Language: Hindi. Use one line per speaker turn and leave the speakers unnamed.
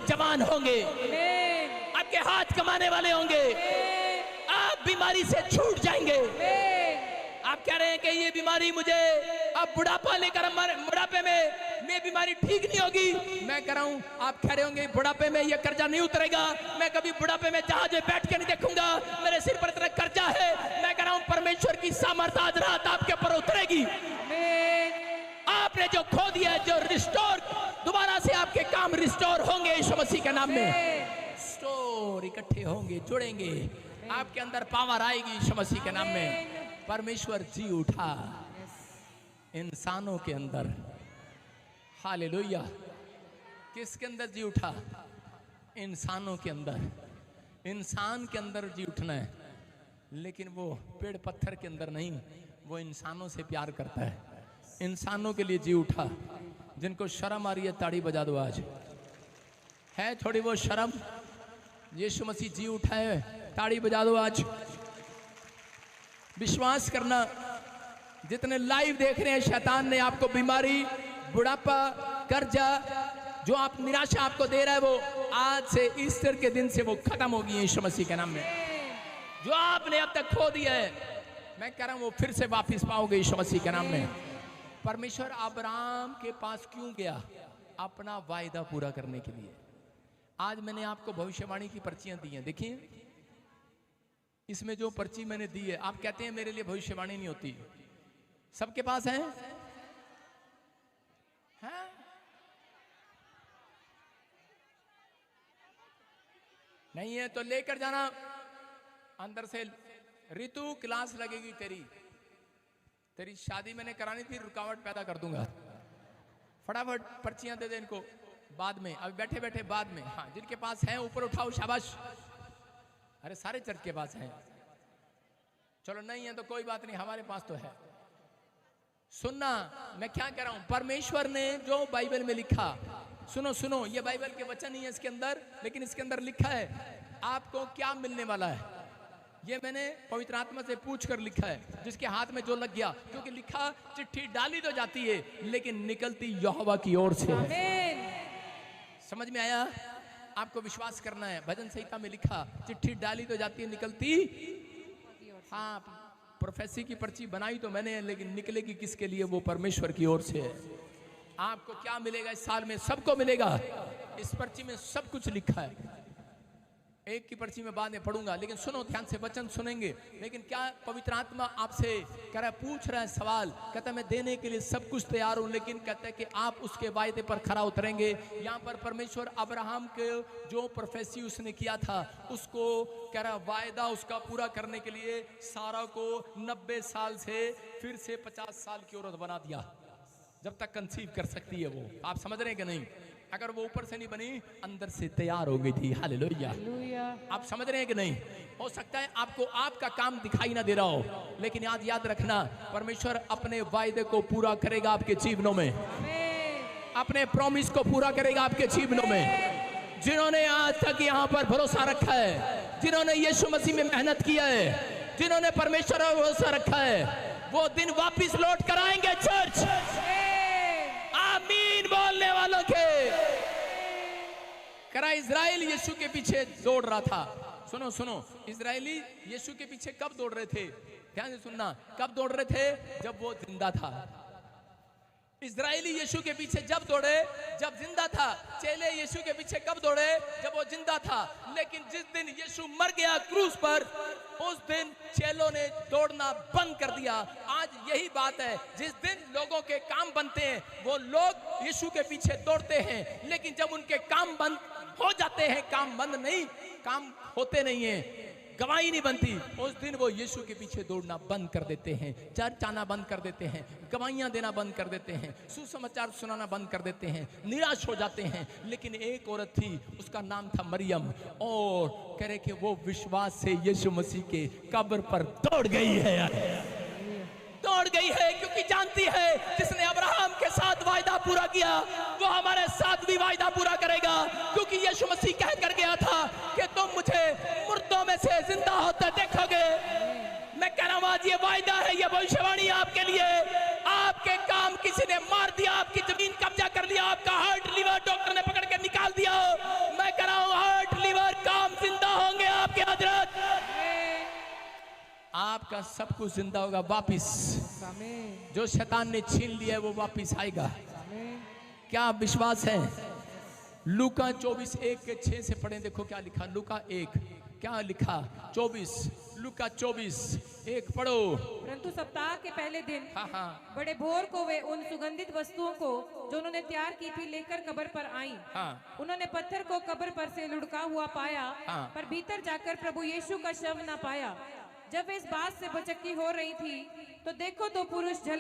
जवान होंगे, आपके हाथ कमाने वाले होंगे, आप बीमारी से छूट जाएंगे। आप कह रहे हैं कि ये बीमारी मुझे अब बुढ़ापा लेकर बुढ़ापे में ये बीमारी ठीक नहीं होगी। मैं कह रहा हूं, आप कह रहे होंगे बुढ़ापे में ये कर्जा नहीं उतरेगा, मैं कभी बुढ़ापे में जहाज में बैठ के नहीं देखूंगा, मेरे सिर पर इतना कर्जा है। मैं कह रहा हूं परमेश्वर की सामर्थ्य आज रात आपके ऊपर उतरेगी। आपने जो खो दिया है, जो रिस्टोर, दोबारा से आपके काम रिस्टोर होंगे यीशु मसीह के नाम में। स्टोर इकट्ठे होंगे, जुड़ेंगे, आपके अंदर पावर आएगी यीशु मसीह के नाम में। परमेश्वर जी उठा इंसानों के अंदर। हालेलुया। किसके अंदर जी उठा? इंसानों के अंदर। इंसान के अंदर जी उठना है, लेकिन वो पेड़ पत्थर के अंदर नहीं, वो इंसानों से प्यार करता है। इंसानों के लिए जी उठा। जिनको शर्म आ रही है ताड़ी बजा दो। आज है थोड़ी वो शर्म? यीशु मसीह जी उठा है, ताड़ी बजा दो आज। विश्वास करना, जितने लाइव देख रहे हैं, शैतान ने आपको बीमारी, बुढ़ापा, कर्जा, जो आप निराशा आपको दे रहा है, वो आज से ईस्टर के दिन से वो खत्म होगी यीशु मसीह के नाम में। जो आपने अब तक खो दिया है, मैं कह रहा हूं वो फिर से वापस पाओगे यीशु मसीह के नाम में। परमेश्वर अब्राहम के पास क्यों गया? अपना वायदा पूरा करने के लिए। आज मैंने आपको भविष्यवाणी की पर्चियां दी हैं, देखिए इसमें जो पर्ची मैंने दी है, आप कहते हैं मेरे लिए भविष्यवाणी नहीं होती, सबके पास है? नहीं है तो लेकर जाना अंदर से। ऋतु क्लास लगेगी तेरी शादी मैंने करानी थी, रुकावट पैदा कर दूंगा। फटाफट पर्चियां दे दे इनको, बाद में, अभी बैठे बैठे बाद में। हाँ, जिनके पास है ऊपर उठाओ, शाबाश। अरे सारे चर्च के पास है। चलो नहीं है तो कोई बात नहीं, हमारे पास तो है। सुनना मैं क्या कह रहा हूं, परमेश्वर ने जो बाइबल में लिखा, सुनो सुनो, ये बाइबल के वचन नहीं है इसके अंदर, लेकिन इसके अंदर लिखा है आपको क्या मिलने वाला है। ये मैंने पवित्र आत्मा से पूछ कर लिखा है, जिसके हाथ में जो लग गया। क्योंकि लिखा चिट्ठी डाली तो जाती है, लेकिन निकलती यहोवा की ओर से है। समझ में आया? आपको विश्वास करना है। भजन संहिता में लिखा चिट्ठी डाली तो जाती है, निकलती, हाँ प्रोफेसी की पर्ची बनाई तो मैंने, लेकिन निकलेगी किसके लिए? वो परमेश्वर की ओर से है। आपको क्या मिलेगा इस साल में? सबको मिलेगा। इस पर्ची में सब कुछ लिखा है। एक की पर्ची में बाद में पढ़ूंगा, लेकिन सुनो ध्यान से, वचन सुनेंगे। लेकिन क्या पवित्र आत्मा आपसे कह रहा है, पूछ रहा है सवाल, कहता है मैं देने के लिए सब कुछ तैयार हूं, लेकिन कहता है कि आप उसके वायदे पर खरा उतरेंगे। यहाँ पर परमेश्वर अब्राहम के जो प्रोफेसी उसने किया था, उसको कह रहा वायदा उसका पूरा करने के लिए सारा को 90 साल से फिर से 50 साल की औरत बना दिया, जब तक कंसीव कर सकती है वो। आप समझ रहे हैं कि नहीं? अगर वो ऊपर से नहीं बनी, अंदर से तैयार हो गई थी। हालेलुया। आप समझ रहे हैं कि नहीं? हो सकता है आपको आपका काम दिखाई ना दे रहा हो, लेकिन आज याद रखना, परमेश्वर अपने वायदे को पूरा करेगा आपके जीवनों में। अपने प्रॉमिस को पूरा करेगा आपके जीवनों में। जिन्होंने आज तक यहाँ पर भरोसा रखा है, जिन्होंने यीशु मसीह में मेहनत किया है, जिन्होंने परमेश्वर पर भरोसा रखा है, वो दिन वापिस लौट कर आएंगे। चर्च आमीन बोलने वालों के। करा इजराइल यीशु के पीछे दौड़ रहा था। सुनो सुनो, इजरायली यीशु के पीछे कब दौड़ रहे थे? ध्यान से सुनना, कब दौड़ रहे थे? जब वो जिंदा था। इजरायली यीशु के पीछे जब दौड़े जब जिंदा था। चेले यीशु के पीछे कब दौड़े? जब वो जिंदा था। लेकिन जिस दिन यीशु मर गया क्रूस पर, उस दिन चेलों ने दौड़ना बंद कर दिया। आज यही बात है, जिस दिन लोगों के काम बनते हैं, वो लोग यीशु के पीछे दौड़ते हैं, लेकिन जब उनके काम बंद हो जाते हैं, काम बंद नहीं, काम होते नहीं है, गवाही नहीं बनती, उस दिन वो यीशु के पीछे दौड़ना बंद कर देते हैं, चर्च आना बंद कर देते हैं, गवाहियां देना बंद कर देते हैं, सुसमाचार सुनाना बंद कर देते हैं, निराश हो जाते हैं। लेकिन एक औरत थी, उसका नाम था मरियम, और कह रहे कि वो विश्वास से यीशु मसीह के कब्र पर दौड़ गई है, दौड़ गई है, क्योंकि जानती है जिसने अब्राहम के साथ वायदा पूरा किया, वो हमारे साथ भी वायदा पूरा करेगा। क्योंकि यीशु मसीह कह कर गया था कि तुम मुझे मुर्दों में से जिंदा होते देखोगे। मैं कह रहा हूं आज ये वायदा है, ये भविष्यवाणी आपके लिए। आपके काम किसी ने मार दिया, आपकी जमीन कब्जा कर लिया, आपका हार्ट लीवर डॉक्टर ने पकड़ के निकाल दिया, मैं आपका सब कुछ जिंदा होगा वापिस।
आमीन।
जो शैतान ने छीन लिया है वो वापिस आएगा।
आमीन।
क्या विश्वास है? लूका 24:1-6 से पढ़ें, देखो क्या लिखा। लूका 1 क्या लिखा? 24, लूका 24:1 पढ़ो।
परंतु सप्ताह के पहले दिन
हाँ हाँ
बड़े भोर को वे उन सुगंधित वस्तुओं को जो उन्होंने तैयार की थी लेकर कब्र पर आई।
हाँ
उन्होंने पत्थर को कब्र पर से लुढ़का हुआ पाया,
हाँ।
पर भीतर जाकर प्रभु यीशु का शव न पाया। जब वे इस बात से बचक्की हो रही थी तो देखो दो पुरुष झलक